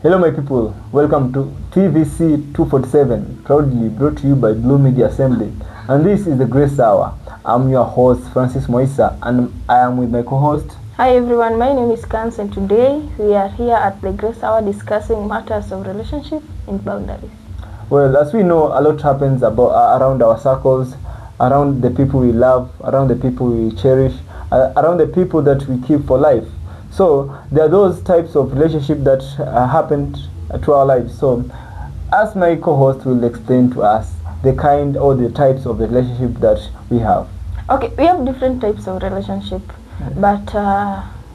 Hello my people, welcome to TVC 247, proudly brought to you by Blue Media Assembly, and this is the Grace Hour. I'm your host Francis Moisa, and I am with my co-host. Hi everyone, my name is Kans, and today we are here at the Grace Hour discussing matters of relationship and boundaries. Well, as we know, a lot happens around our circles, around the people we love, around the people we cherish, around the people that we keep for life. So there are those types of relationship that happened to our lives. So as my co-host will explain to us the kind or the types of the relationship that we have. Okay, we have different types of relationship, but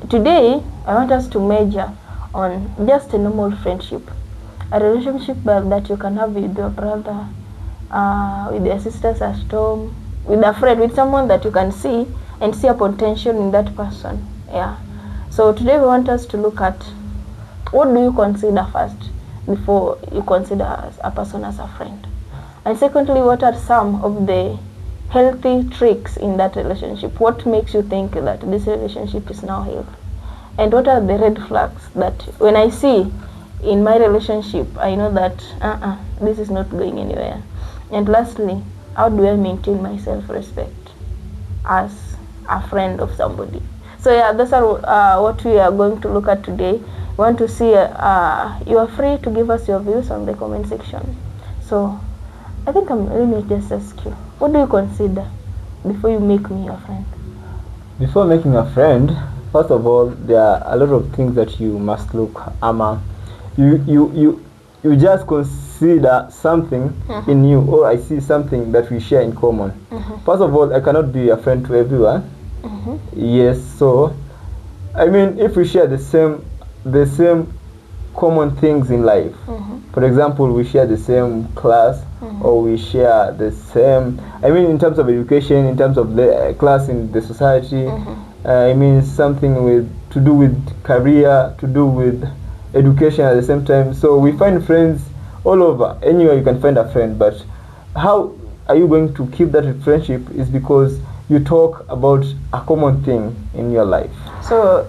today I want us to major on just a normal friendship. A relationship that you can have with your brother, with your sisters at home, with a friend, with someone that you can see and see a potential in that person. Yeah. So today we want us to look at what do you consider first before you consider a person as a friend. And secondly, what are some of the healthy tricks in that relationship? What makes you think that this relationship is now healthy? And what are the red flags that when I see in my relationship, I know that this is not going anywhere. And lastly, how do I maintain my self-respect as a friend of somebody? So yeah, those are what we are going to look at today. We want to see, you are free to give us your views on the comment section. So I think let me just ask you, what do you consider before you make me your friend? Before making a friend, first of all, there are a lot of things that you must look. You just consider something in you, or I see something that we share in common. First of all, I cannot be a friend to everyone. Yes, so I mean, if we share the same common things in life, for example, we share the same class, or we share the same, I mean, in terms of education, in terms of the class in the society, I mean, something to do with career, to do with education at the same time. So we find friends all over. Anywhere you can find a friend, but how are you going to keep that friendship is because you talk about a common thing in your life. So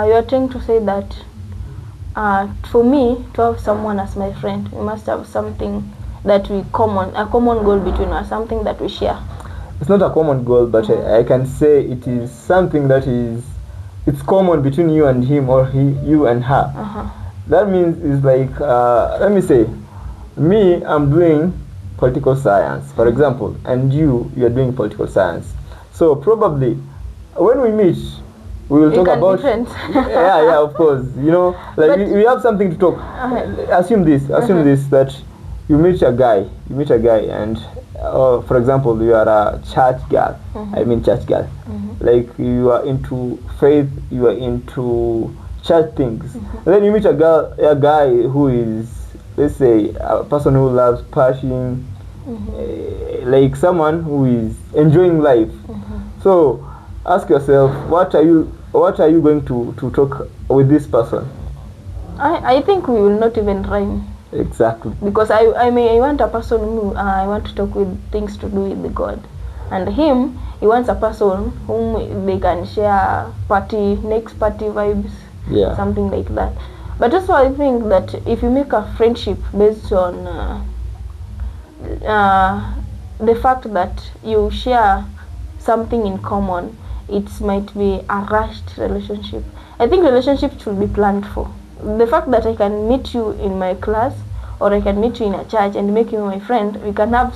you're trying to say that for me to have someone as my friend, we must have something that a common goal between us, something that we share. It's not a common goal, but I can say it is something that it's common between you and him, or you and her. That means it's like, let me say, me, I'm doing political science, for example, and you're doing political science. So probably when we meet, we will talk about yeah, of course, you know, like we have something to talk. Assume this that you meet a guy, and for example, you are a church girl. I mean church girl. Like you are into faith, you are into church things. Then you meet a guy who is, let's say, a person who loves passion, like someone who is enjoying life. So ask yourself, what are you going to talk with this person? I think we will not even rhyme. Exactly. Because I want a person who I want to talk with things to do with the God, and he wants a person whom they can share next party vibes, something like that. But also I think that if you make a friendship based on the fact that you share something in common, it might be a rushed relationship. I think relationships should be planned for. The fact that I can meet you in my class, or I can meet you in a church and make you my friend, we can have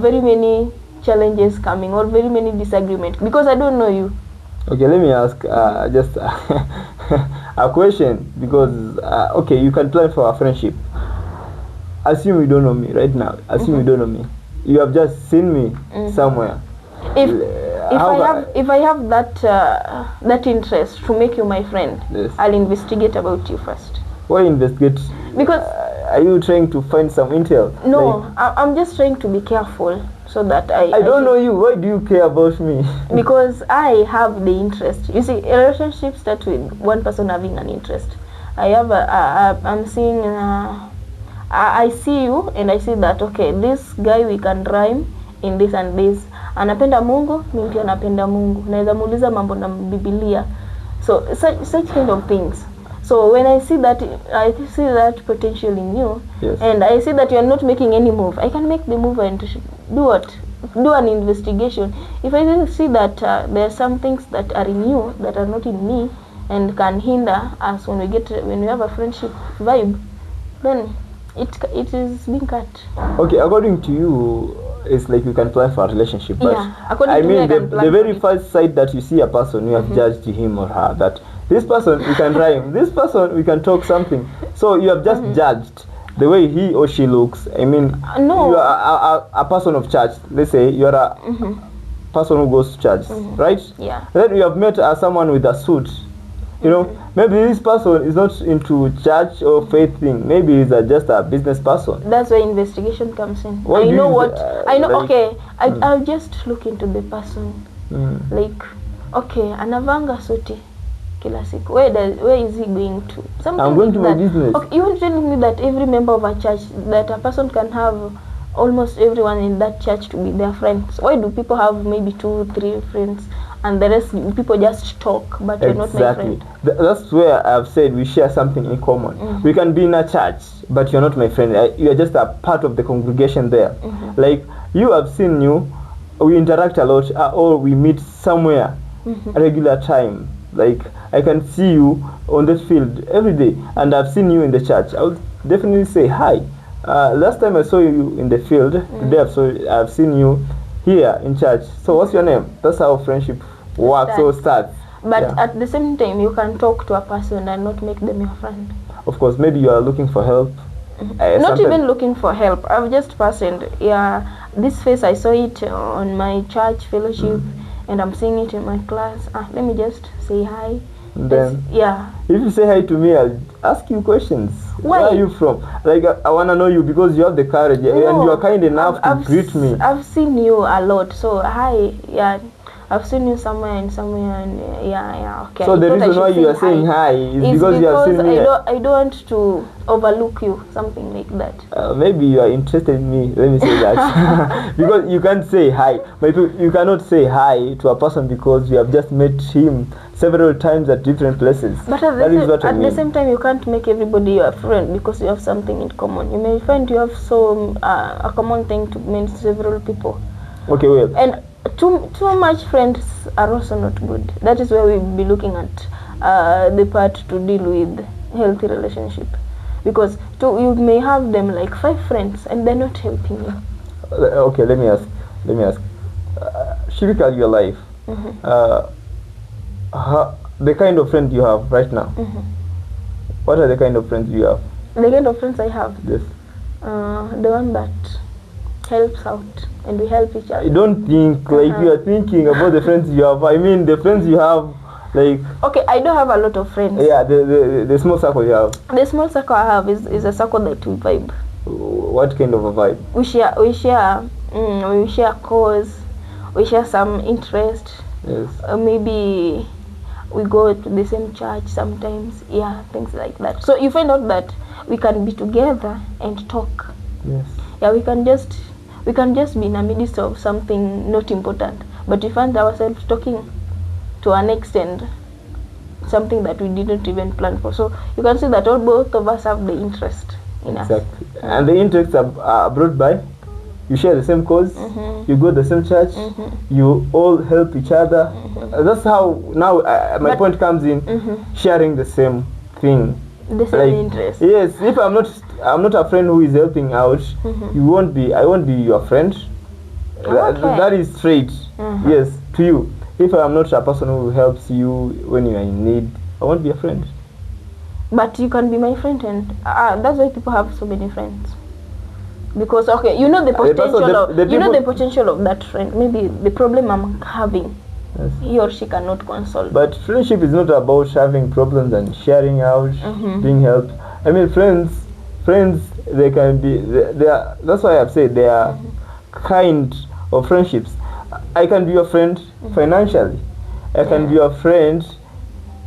very many challenges coming, or very many disagreements, because I don't know you. Okay, let me ask just a question, because okay, you can plan for a friendship. Assume you don't know me right now. Assume you don't know me. You have just seen me somewhere. If I have that interest to make you my friend, I'll investigate about you first. Why investigate? Because are you trying to find some intel? No, like, I'm just trying to be careful so that I don't know you. Why do you care about me? Because I have the interest. You see, a relationship starts with one person having an interest. I'm seeing, I see you and I see that, okay, this guy we can rhyme in this and this. Anapenda Mungu, mimi pia napenda Mungu. Naweza muuliza mambo na Biblia. So such kind of things. So when I see that potential in you, Yes. and I see that you are not making any move, I can make the move and do what? Do an investigation. If I see that there are some things that are in you that are not in me and can hinder us when we have a friendship vibe, then it is being cut. Okay, according to you, it's like you can plan for a relationship, but Yeah, according I to me, mean I can plan the very for it. first sight that you see a person, you have judged him or her that this person we can rhyme, this person we can talk something. So you have just judged the way he or she looks. I mean, No. you are a person of church. Let's say you are a person who goes to church, right? Yeah. Then you have met someone with a suit. You know, maybe this person is not into church or faith thing. Maybe he's just a business person. That's where investigation comes in. What I do know you- what I know. like- Okay, I'll just look into the person. Like, okay, anavanga suti kila siku. Where is he going to? Something I'm going like to my that. business. Okay, you are telling me that every member of a church, that a person can have almost everyone in that church to be their friends. Why do people have maybe 2, 3 friends, and the rest people just talk, but you're not my Exactly. friend? That's where I've said we share something in common. We can be in a church, but you're not my friend. You are just a part of the congregation there. Like you have seen you, we interact a lot, or we meet somewhere a regular time. Like I can see you on the field every day, and I've seen you in the church. I would definitely say hi. Last time I saw you in the field, today I've seen you here in church. So what's your name? That's how friendship works or starts. But Yeah. at the same time, you can talk to a person and not make them your friend. Of course, maybe you are looking for help. Not Sometimes- even looking for help. I've just personed. Yeah, this face I saw it on my church fellowship, and I'm seeing it in my class. Let me just say hi. Then Yeah. if you say hi to me, I'll ask you questions. Why? Where are you from? Like I want to know you because you have the courage and you are kind enough to greet me. I've seen you a lot. So hi. Yeah. I've seen you somewhere and yeah, okay. So I the thought I reason why should you say are saying hi is It's because you have seen me. I don't want to overlook you, something like that. Maybe you are interested in me. Let me say that because you can't say hi. But you cannot say hi to a person because you have just met him several times at different places. But at the same time, you can't make everybody your friend because you have something in common. You may find you have a common thing to many several people. Okay, well. And too much friends are also not good. That is where we'll be looking at the part to deal with healthy relationship, because you may have them like 5 friends and they're not helping you. Okay, let me ask. Shirika, your life. The kind of friend you have right now. What are the kind of friends you have? The kind of friends I have, Yes. the one that helps out and we help each I other. don't think like you are thinking about the friends you have. I mean the friends you have, like Okay, I don't have a lot of friends. yeah, the small circle you have. The small circle I have is a circle that we vibe. What kind of a vibe? We share cause, we share some interest. Yes. Maybe we go to the same church sometimes. Yeah, things like that. So you find out that we can be together and talk. Yes. Yeah, we can just be in the midst of something not important, but we find ourselves talking to an extent something that we didn't even plan for. So you can see that both of us have the interest in us. Exactly. And the interests are brought by you share the same cause, you go to the same church, you all help each other. That's how now my point comes in, sharing the same thing. The same interest. Yes, if I'm not a friend who is helping out, I won't be your friend. Okay. That is straight. Yes, to you. If I'm not a person who helps you when you are in need, I won't be a friend. But you can be my friend, and that's why people have so many friends. Because okay, you know the potential of that friend. Maybe the problem I'm having, Yes. he or she cannot console. But friendship is not about having problems and sharing out, being helped. I mean, friends, they can be. They are. That's why I've said they are kind of friendships. I can be your friend financially. I can be your friend.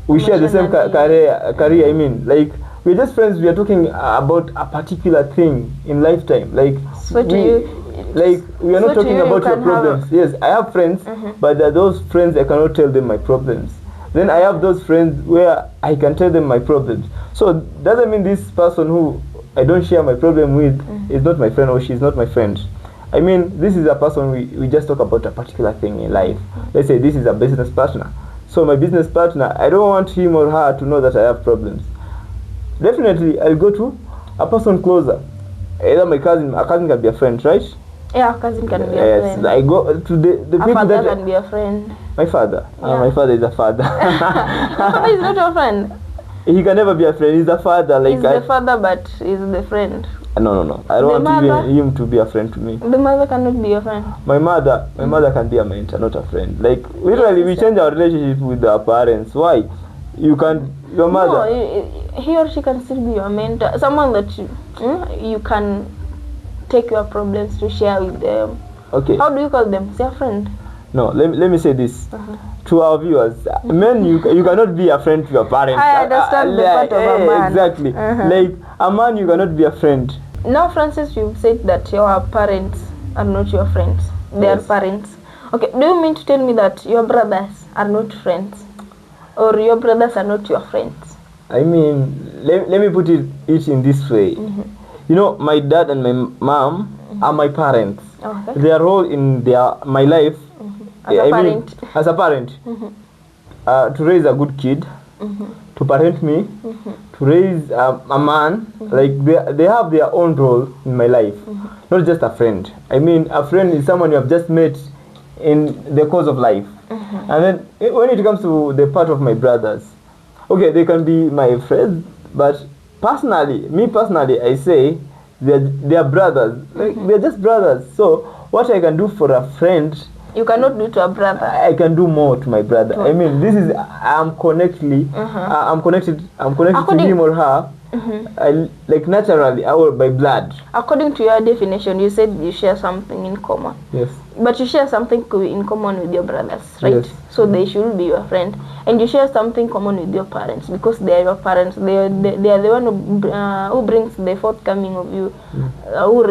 We share the same career. I mean, like we're just friends. We are talking about a particular thing in lifetime. Like So we are not talking about your problems. Yes, I have friends, but there are those friends I cannot tell them my problems. Then I have those friends where I can tell them my problems. So doesn't mean this person who I don't share my problem with is not my friend or she's not my friend. I mean, this is a person we just talk about a particular thing in life. Let's say this is a business partner. So my business partner, I don't want him or her to know that I have problems. Definitely, I'll go to a person closer. Either my cousin, a cousin can be a friend, right? Yeah, a cousin can be a Yes, friend. I go to the A people father that can be a friend. my father. Yeah. My father is a father. Your father is not your friend. He can never be a friend. He's a father. Like He's the father, but he's the friend. No. I don't The want mother? him to be a friend to me. The mother cannot be your friend. My mother can be a mentor, not a friend. Like literally, we change our relationship with our parents. Why? Your mother. No, he or she can still be your mentor. Someone that you can take your problems to share with them. Okay. How do you call them? Say a friend. No, let me say this to our viewers. Men, you cannot be a friend to your parents. I understand the part of a man. Exactly. Like a man, you cannot be a friend. Now, Francis, you've said that your parents are not your friends. They Yes. are parents. Okay, do you mean to tell me that your brothers are not friends? Or your brothers are not your friends? I mean, let me put it in this way. You know, my dad and my mom are my parents. Okay. Their role in my life, As a parent. As a parent, to raise a good kid, to parent me, to raise a man. Like they have their own role in my life, not just a friend. I mean, a friend is someone you have just met in the course of life. And then when it comes to the part of my brothers, okay, they can be my friends, but personally, I say they're brothers. Like they're just brothers. So what I can do for a friend, You cannot do to a brother. I can do more to my brother. I mean, this is I'm connected to him or her. Like naturally, or by blood. According to your definition, you said you share something in common. Yes. But you share something in common with your brothers, right? Yes. So they should be your friend. And you share something common with your parents because they are your parents. They are the one who brings the forthcoming of you, who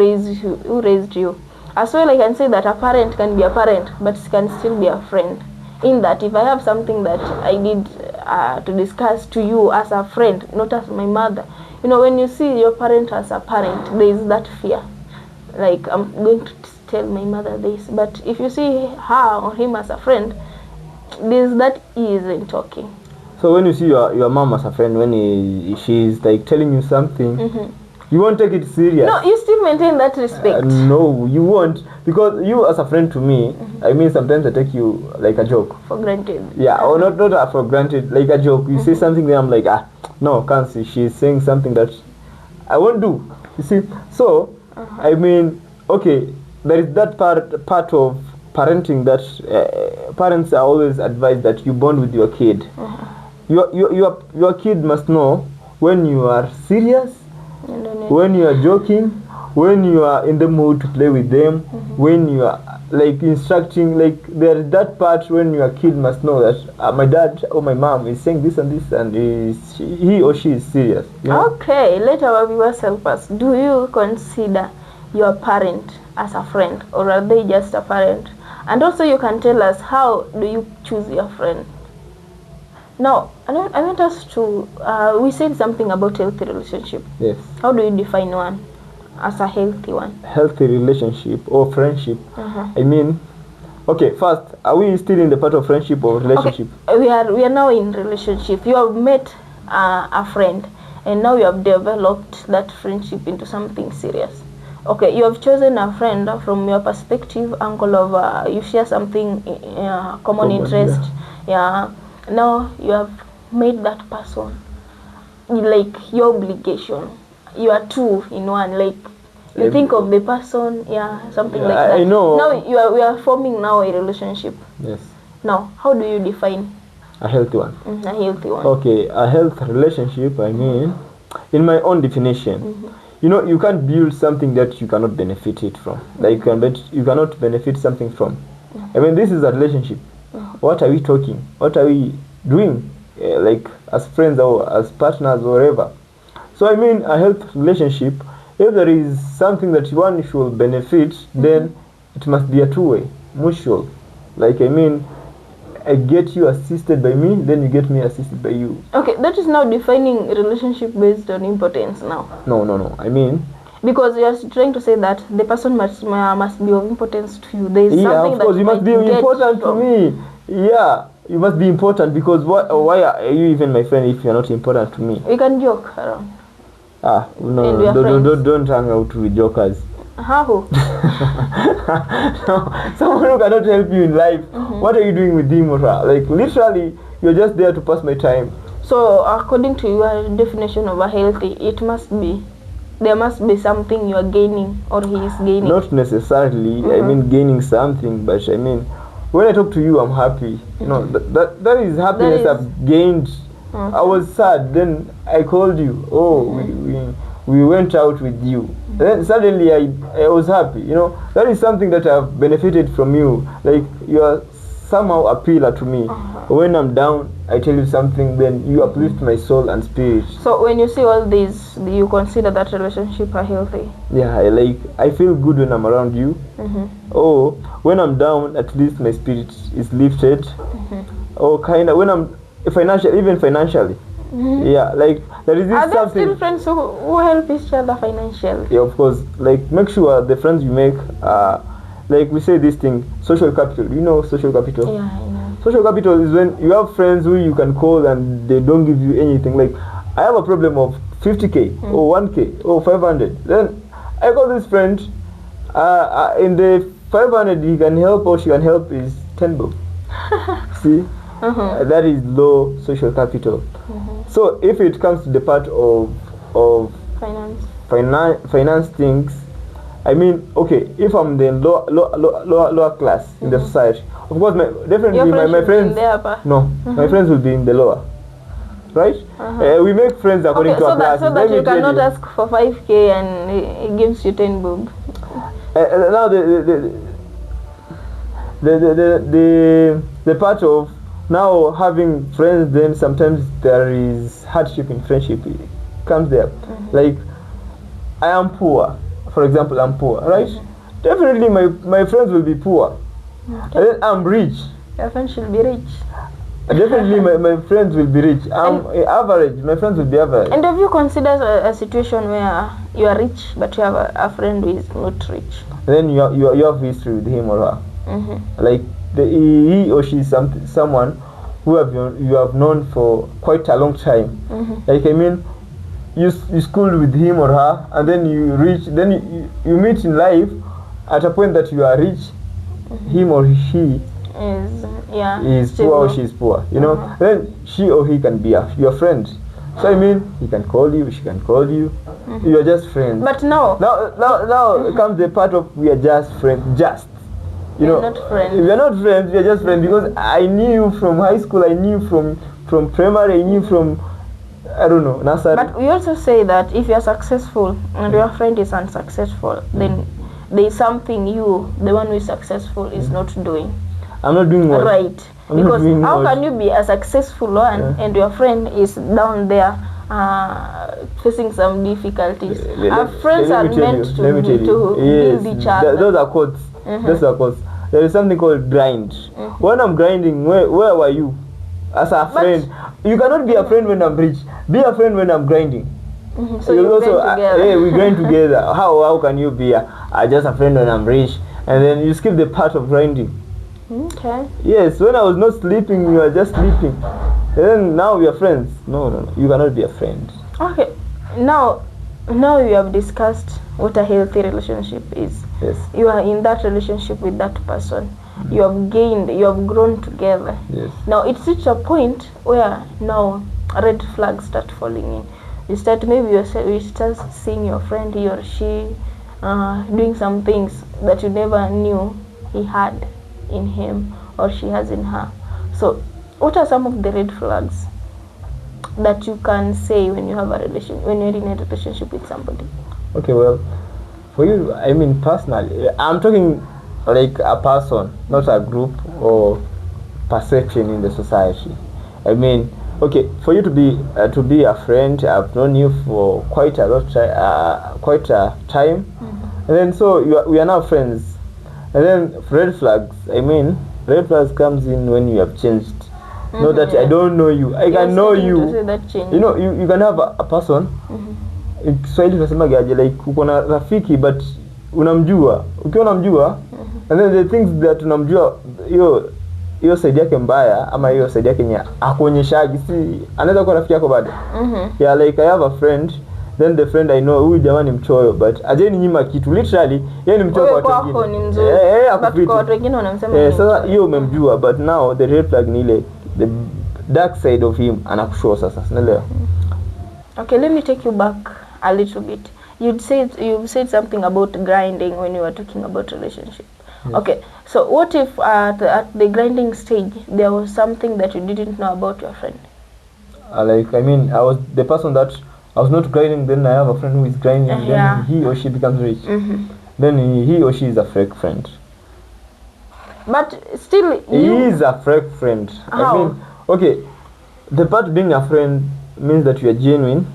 raised you. As well, I can say that a parent can be a parent, but can still be a friend. In that, if I have something that I need to discuss to you as a friend, not as my mother, you know, when you see your parent as a parent, there is that fear. Like, I'm going to tell my mother this. But if you see her or him as a friend, there is that ease in talking. So when you see your mom as a friend, when she's like telling you something, you won't take it serious. No, you still maintain that respect. No, you won't, because you as a friend to me, I mean, sometimes I take you like a joke. For granted. Yeah, or not for granted, like a joke. You say something, then I'm like, no, can't see. She's saying something that I won't do. You see, so I mean, okay, there is that part of parenting that parents are always advised that you bond with your kid. Your kid must know when you are serious, when you are joking, when you are in the mood to play with them, when you are like instructing, like there is that part when your kid must know that my dad or my mom is saying this and this, and he or she is serious. You know? Okay, let our viewers help us. Do you consider your parent as a friend, or are they just a parent? And also, you can tell us, how do you choose your friend? Now, I want us to, we said something about healthy relationship. Yes. How do you define one as a healthy one? Healthy relationship or friendship. I mean, okay, first, are we still in the part of friendship or relationship? Okay, we are now in relationship. You have met a friend, and now you have developed that friendship into something serious. Okay, you have chosen a friend from your perspective, angle of you share something, common interest. Yeah. Now you have made that person like your obligation. You are two in one. Like you think of the person, something like that. I know. Now we are forming now a relationship. Yes. Now, how do you define a healthy one? A healthy one. Okay, a healthy relationship, I mean, in my own definition, you know, you can't build something that you cannot benefit it from. Like you cannot benefit something from. I mean, this is a relationship. What are we talking? What are we doing? Like as friends or as partners or whatever. So I mean, a healthy relationship, if there is something that one should benefit, then it must be a two-way, mutual. Like I mean, I get you assisted by me, then you get me assisted by you. Okay, that is now defining relationship based on importance now. No. I mean, because you are trying to say that the person must be of importance to you. There is something of course, that you must be important to me. Yeah, you must be important because why are you even my friend if you are not important to me? We can joke around. No, don't hang out with jokers. How? No, someone who cannot help you in life. What are you doing with him or her? Like literally, you're just there to pass my time. So according to your definition of a healthy, there must be something you are gaining or he is gaining. Not necessarily. I mean gaining something, but I mean when I talk to you, I'm happy. You know that is happiness I've gained. I was sad, then I called you. Oh, we went out with you. Then suddenly I was happy. You know, that is something that I've benefited from you. Like you are somehow a pillar to me. When I'm down, I tell you something, then you uplift my soul and spirit. So when you see all these, you consider that relationship are healthy? Yeah, I feel good when I'm around you. Oh, when I'm down, at least my spirit is lifted. Oh, kind of when I'm even financially. Yeah, like there is this are there something. still friends who help each other financially? Yeah, of course. Like make sure the friends you make like we say this thing, social capital. You know social capital? Yeah, I know. Social capital is when you have friends who you can call and they don't give you anything. Like I have a problem of 50k or 1k or 500. Then I call this friend. In the 500 he can help or she can help is 10 bob. See? That is low social capital. So if it comes to the part of finance things, I mean, okay, if I'm the lower class in the society, of course, definitely my friends. My friends will be in the lower, right? We make friends according to our classes. So that you cannot ask for 5k and it gives you 10 bob. Now the part of now having friends, then sometimes there is hardship in friendship. It comes there. Like I am poor, for example, I'm poor, right? Definitely my friends will be poor. And then I'm rich. Your friends should be rich. Definitely my friends will be rich. I'm average, my friends will be average. And have you considered a situation where you are rich but you have a friend who is not rich? Then you have history with him or her. Like he or she is someone who you have known for quite a long time. Like I mean, you schooled with him or her, and then you reach, then you meet in life at a point that you are rich. Him or she is poor or she is poor. You know, then she or he can be your friend. So I mean, he can call you, she can call you. You are just friends. But now comes the part of we are just friends. You know, not friends. We are not friends. We are just friends because I knew you from high school. I knew from primary. I knew from I don't know nursery. But we also say that if you are successful and your friend is unsuccessful, then there is something the one who is successful, is not doing. I'm not doing what? Right. Because how can you be a successful one and your friend is down there facing some difficulties? Our friends are meant to build each other. Those are quotes. Those are quotes. There is something called grind. When I'm grinding, where were you? As a friend, you cannot be a friend when I'm rich. Be a friend when I'm grinding. So you also grind together. We grind together. How can you be just a friend when I'm rich and then you skip the part of grinding? Okay. Yes, when I was not sleeping, you are just sleeping. And then now we are friends. No. You cannot be a friend. Okay. Now you have discussed what a healthy relationship is. Yes. You are in that relationship with that person. You have gained, you have grown together. Yes. Now it's reached a point where now red flags start falling in. You start seeing your friend, he or she doing some things that you never knew he had in him or she has in her. So what are some of the red flags that you can say when you have when you're in a relationship with somebody? Okay, well, for you, I mean personally, I'm talking like a person, not a group or perception in the society. I mean, okay, for you to be a friend, I've known you for quite a time, and then so we are now friends. And then red flags, I mean, Red flags comes in when you have changed. Not that I don't know you. I can know you. You know, you can have a person. In Kiswahili tunasema gaje, like uko na rafiki but unamjua. Ukiwa unamjua and then the things that unamjua hiyo side yake mbaya ama hiyo side yake nya akuonyeshaji, si anaweza kuwa rafiki yako bado. Yeah, like I have a friend, then the friend I know huyu jamani mchoyo but ajeni nyima kitu literally yeye ni mchoyo kwa watu wengine. But kwa watu wengine wanamsema sasa hiyo umemjua but now the red flag ni ile the dark side of him anakushow sasa, unaelewa? Okay, let me take you back a little bit. You've said something about grinding when you were talking about relationship. Yes. Okay, so what if at the grinding stage there was something that you didn't know about your friend? Like I mean, I was the person that I was not grinding, then I have a friend who is grinding, then he or she becomes rich. Then he or she is a fake friend. But still he is a fake friend. How? I mean, okay, the part being a friend means that you are genuine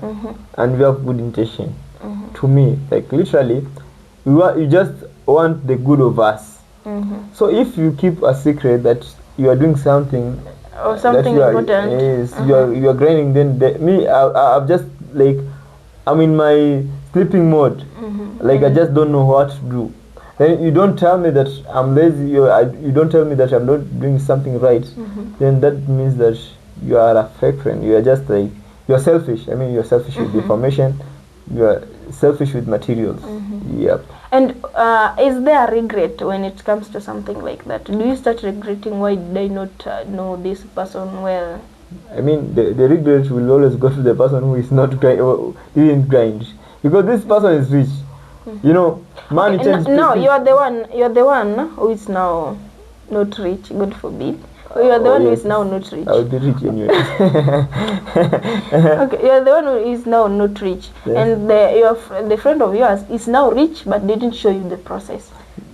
and you have good intention. To me, like literally you just want the good of us. So if you keep a secret that you are doing something or something important, yes, you are grinding, then I've just like I'm in my sleeping mode. Like I just don't know what to do. Then you don't tell me that I'm lazy, you don't tell me that I'm not doing something right. Then that means that you are a fake friend. You are just like, you are selfish. I mean, you are selfish with information. You are selfish with materials. Yep. And is there a regret when it comes to something like that? Do you start regretting, why did I not know this person well? I mean, the regret will always go to the person who is not didn't grind, because this person is rich. You know, money changes. No, you are the one who is now not rich. God forbid. You are the one who is now not rich. I will be rich anyway. Okay, you are the one who is now not rich, and the friend of yours is now rich but didn't show you the process.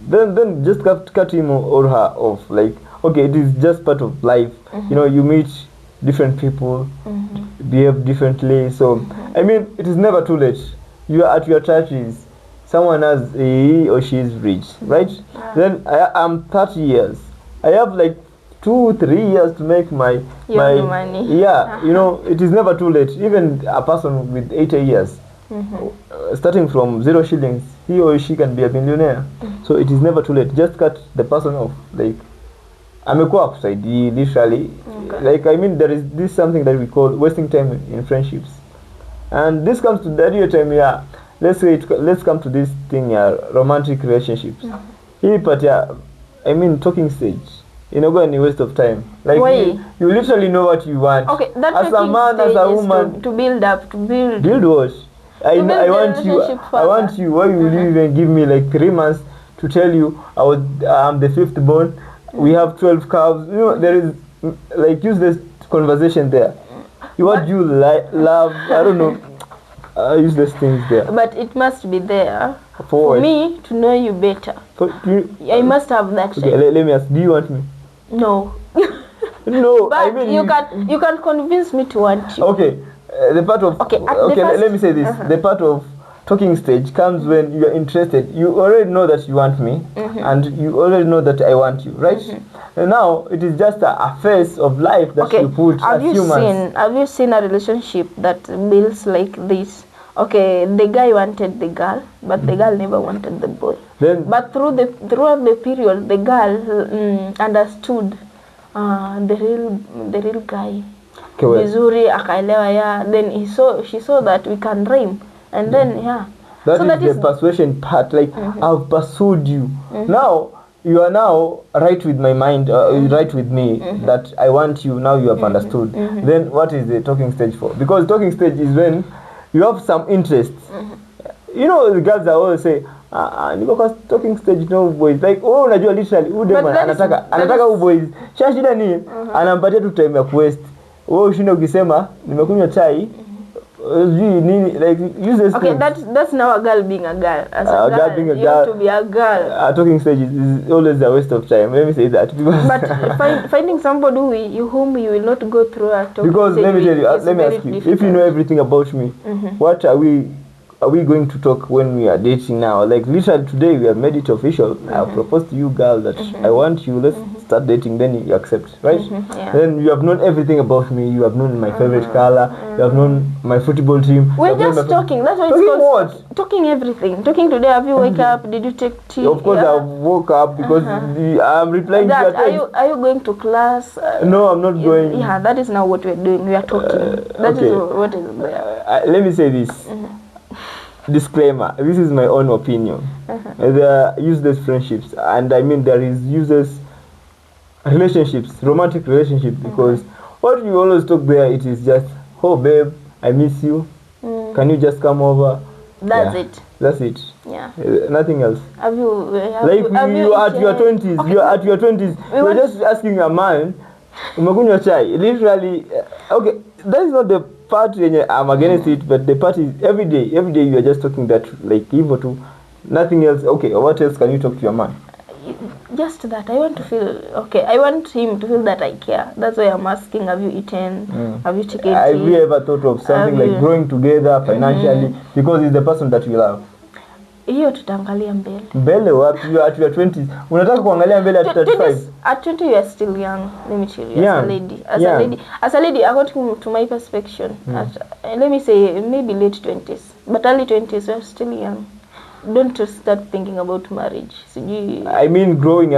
Then just cut him or her off. Like, okay, it is just part of life. You know, you meet different people, behave differently. So I mean, it is never too late. You are at your 30s. Someone has he or she is rich, right? Then I'm 30 years. I have like 2-3 years to make my money. Yeah, you know, it is never too late. Even a person with 80 years, starting from 0 shillings, he or she can be a millionaire. So it is never too late. Just cut the person off. Like, amekuwa upside literally. Like, I mean, there is this something that we call wasting time in friendships, and this comes to the real time. Yeah, let's come to this thing. Romantic relationships. But I mean, talking stage. You know, any waste of time. Like you literally know what you want. Okay, that as a man, as a woman, to build up, to build. Build what? I want you. I want you. Why will you even give me like 3 months to tell you I'm the 5th born? We have 12 calves. You know, there is like useless conversation there. What you love? I don't know. Useless things there. But it must be there for me to know you better. I must have that. Okay, let me ask. Do you want me? No. No, but I mean you can convince me to want you. Okay, the part of let me say this. The part of talking stage comes when you are interested. You already know that you want me, and you already know that I want you, right? And now it is just a phase of life that you put as humans. Have you seen a relationship that builds like this? Okay, the guy wanted the girl, but the girl never wanted the boy. But throughout the period, the girl understood the real guy. Vizuri akaelewa Then she saw that we can rhyme, and then That is the persuasion part. Like I've pursued you. Now you are now right with my mind, right with me that I want you. Now you have understood. Then what is the talking stage for? Because talking stage is when you have some interest. You know, the girls are always say, niko talking stage no boys. Like, unajua literally anataka boys. Shida ni anampatia tu time ya quest. Ushinda ukisema nimekunywa chai. Like useless. Okay, that's now a girl being a girl. As a girl being a girl, you have to be a girl. Talking stage is always a waste of time. Let me say that. But finding somebody whom you will not go through a talking because stage. Let me tell you. Let me ask you. Difficult. If you know everything about me, what are we going to talk when we are dating now? Like literally today we have made it official. I have proposed to you, girl, that I want you. Let's start dating, then you accept, right? Yeah. Then you have known everything about me. You have known my favorite color. You have known my football team. We're just talking. That's what talking it's called. what? Talking everything. Talking today. Have you wake up? Did you take tea? Of course, I woke up because I'm replying to your text. Are you going to class? No, I'm not going. Yeah, that is now what we're doing. We are talking. That is what is there. Let me say this. Disclaimer, this is my own opinion. There are useless friendships, and I mean there is useless relationships, romantic relationships, because what you always talk there, it is just, oh babe, I miss you, can you just come over? That's it. That's it. Yeah. Nothing else. Have you you are at your 20s, okay. You are at your 20s, you're just asking a man, umegunywa chai, literally, okay, that is not the part I'm against it, but the part is every day you are just talking that like evil to nothing else. Okay, what else can you talk to your man? Just that I want to feel okay. I want him to feel that I care. That's why I'm asking, have you eaten? Have you taken tea? Have you ever thought of something like growing together financially because he's the person that you love? Hiyo tutaangalia mbele. Mbele wapi? You are at your 20s. Unataka kuangalia mbele at 35? At 20 you are still young. Let me tell you, as a lady, according to my perception, let me say maybe late 20s, but early 20s you are still young. Don't start thinking about marriage. I mean growing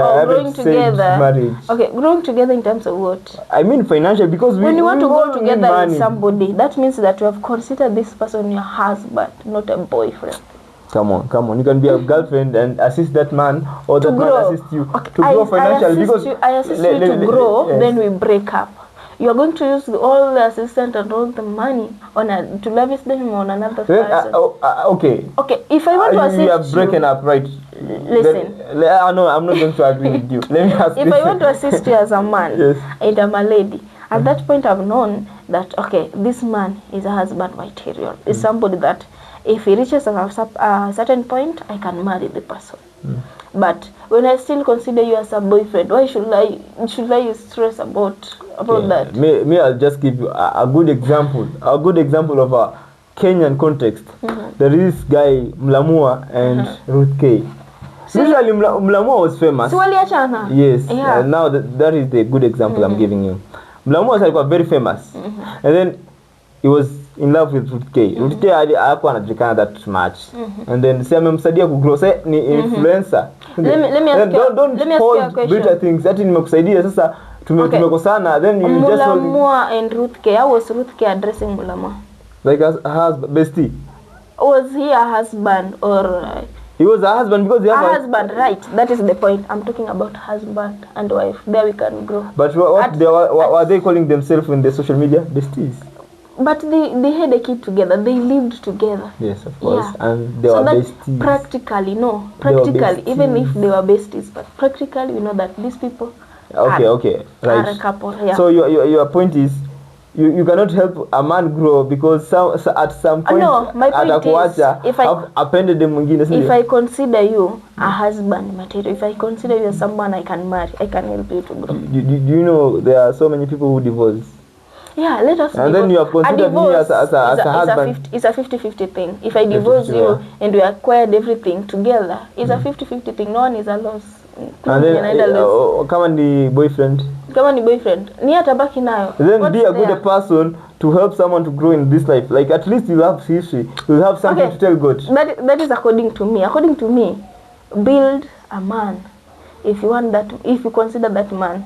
together. Marriage. Okay, growing together in terms of what? I mean financial, because when you want to go together with somebody, that means that you have considered this person your husband, not a boyfriend. Come on. You can be a girlfriend and assist that man, or that man assist you to grow financially. I assist you to grow, then we break up. You are going to use all the assistance and all the money to lavish them on another person. Okay. Okay, if I want to assist you... You have broken up, right? Listen. No, I'm not going to agree with you. Let me ask If I want to assist you as a man, and I'm a lady, at that point I've known that, okay, this man is a husband material. Is somebody that if he reaches a certain point, I can marry the person. But when I still consider you as a boyfriend, why should I stress about that? Me, I'll just give you a good example. A good example of a Kenyan context. There is this guy Mlamua and Ruth K. Usually Mlamua was famous. Yes. Yeah. Now that is the good example I'm giving you. Mlamua was very famous, and then he was in love with Ruth K. Ruth K hakuwa anajulikana that much. And then amemsaidia kugrow. Ni influencer. Let me ask you a question. Bitter things. Ati nimekusaidia sasa tumekosana, then you just Mulamwa and Ruth K. How was Ruth K addressing Mulamwa? Like a husband, bestie. Was he a husband or he was a husband because they have a husband, right? That is the point. I'm talking about husband and wife. There we can grow. But what are they calling themselves in the social media? Besties. But they had a kid together. They lived together. Yes, of course. Yeah. And they were besties. Practically, even if they were besties, but practically, we know that these people right. are a couple. Yeah. So your point is, you cannot help a man grow because at some point, my point is, if I consider you a husband material, if I consider you as someone I can marry, I can help you to grow. Do you know there are so many people who divorce? Yeah, let us. And then you have considered me as a husband. It's a 50-50 thing. If I divorce you and we acquired everything together, it's a 50-50 thing. No one is a loss. And then kama ni boyfriend. Ni atabaki nayo. Then be a good person to help someone to grow in this life. Like at least you have history. You have something to tell God. That is according to me. According to me, build a man. If you consider that man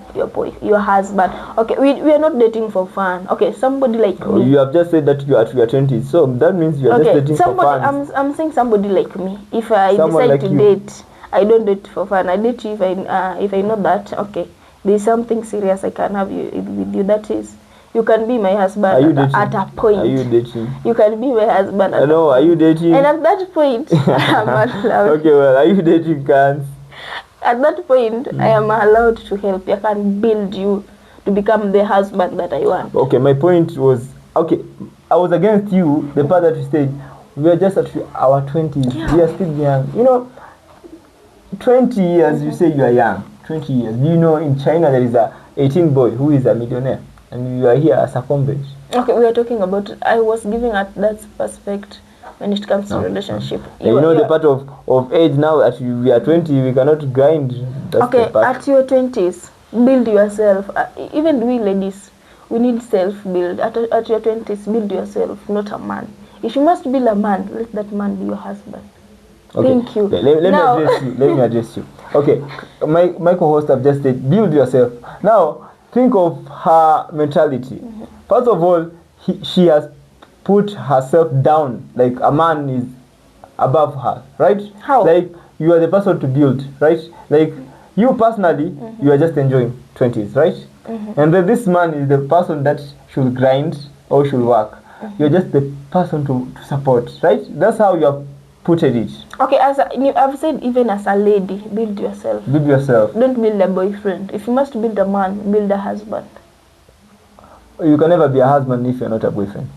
your husband. Okay, we are not dating for fun. Okay, somebody like me. You have just said that you are at your 20s, so that means you are just dating for fun. I'm saying somebody like me. If I decide to date, I don't date for fun. I date you if I know that okay, there is something serious I can have with you. That is, you can be my husband at a point. Are you dating? You can be my husband. Are you dating? And at that point, I'm allowed. Okay, well, are you dating, Kans? At that point, I am allowed to help. I can build you to become the husband that I want. Okay, my point was, okay, I was against you, the part that you said, we are just at our 20s. Yeah. We are still young. You know, 20 years, you say you are young. 20 years. Do you know in China there is a 18 boy who is a millionaire? And you are here as a convert. Okay, we are talking about, I was giving at that perspective. When it comes to relationship, you know the part of age now that we are 20, we cannot grind. That's at your 20s, build yourself. Even we ladies, we need self-build. At your 20s, build yourself, not a man. If you must build a man, let that man be your husband. Okay. Thank you. Let me address you. Okay, my co-host have just said, build yourself. Now, think of her mentality. First of all, she has put herself down, like a man is above her, right? How? Like, you are the person to build, right? Like, you personally, you are just enjoying 20s, right? And then this man is the person that should grind or should work. You're just the person to support, right? That's how you have put it. Okay, I've said, even as a lady, build yourself. Build yourself. Don't build a boyfriend. If you must build a man, build a husband. You can never be a husband if you're not a boyfriend.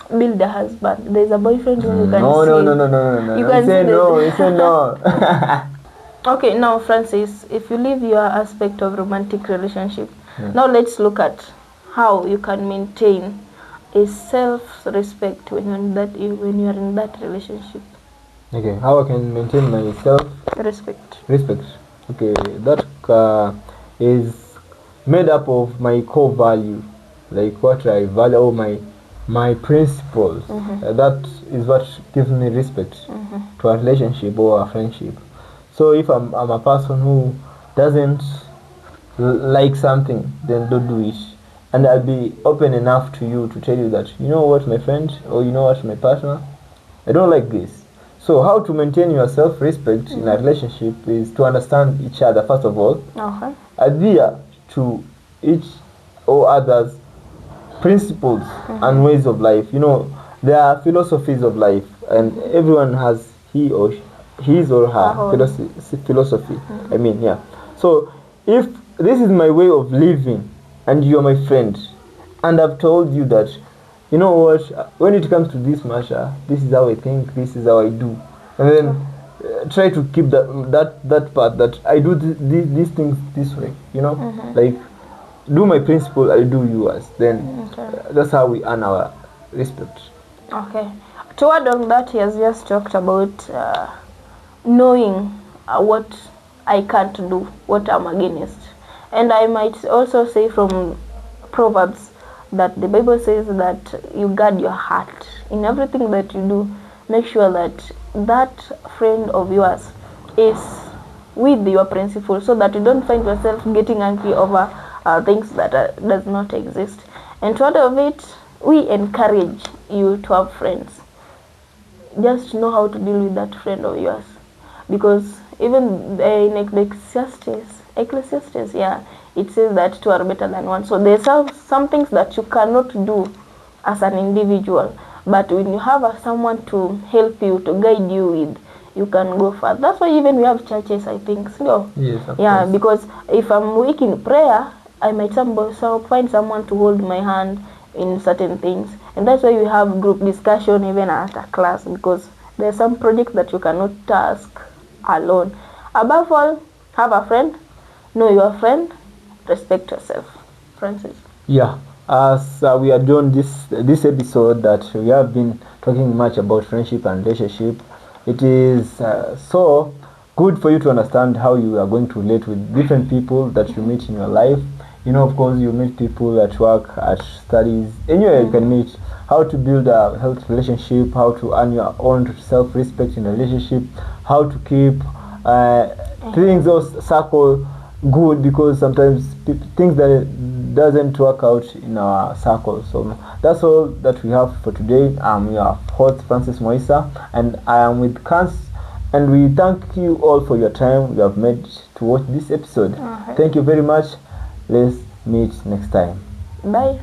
Build a husband. There's a boyfriend who you can No. You can say no. You say no. Okay, now Francis, if you leave your aspect of romantic relationship, now let's look at how you can maintain a self-respect when you're in that relationship. Okay, how I can maintain my Respect. Okay, that is made up of my core value, like what I value, or my principles. That is what gives me respect to a relationship or a friendship. So if I'm a person who doesn't like something, then don't do it. And I'll be open enough to you to tell you that, you know what, my friend, or you know what, my partner, I don't like this. So how to maintain your self-respect in a relationship is to understand each other, first of all. Adhere to each or other's principles and ways of life. You know, there are philosophies of life, and everyone has his or her philosophy. I mean, yeah. So if this is my way of living and you're my friend, and I've told you that, you know what, when it comes to this matter, this is how I think, this is how I do, and then try to keep that part, that I do these things this way, you know, like, do my principle, I do yours, then that's how we earn our respect. Okay, to add on that, he has just talked about knowing what I can't do, what I'm against. And I might also say from Proverbs that the Bible says that you guard your heart. In everything that you do, make sure that that friend of yours is with your principle, so that you don't find yourself getting angry over things that does not exist. And to add of it, we encourage you to have friends. Just know how to deal with that friend of yours, because even in Ecclesiastes, yeah, it says that two are better than one. So there's some things that you cannot do as an individual, but when you have someone to help you, to guide you with, you can go further. That's why even we have churches, I think. So yes, yeah, course. Because if I'm weak in prayer, I might find someone to hold my hand in certain things, and that's why we have group discussion even at a class, because there's some projects that you cannot task alone. Above all, have a friend, know your friend, respect yourself. Francis. Yeah, as we are doing this episode, that we have been talking much about friendship and relationship, it is so good for you to understand how you are going to relate with different people that you meet in your life. You know, of course, you meet people at work, at studies, anywhere you can meet. How to build a healthy relationship, how to earn your own self-respect in a relationship, how to keep things those circle good, because sometimes things that doesn't work out in our circle. So that's all that we have for today. I'm your host, Francis Moisa, and I am with Kans, and we thank you all for your time you have made to watch this episode. Thank you very much. Let's meet next time. Bye.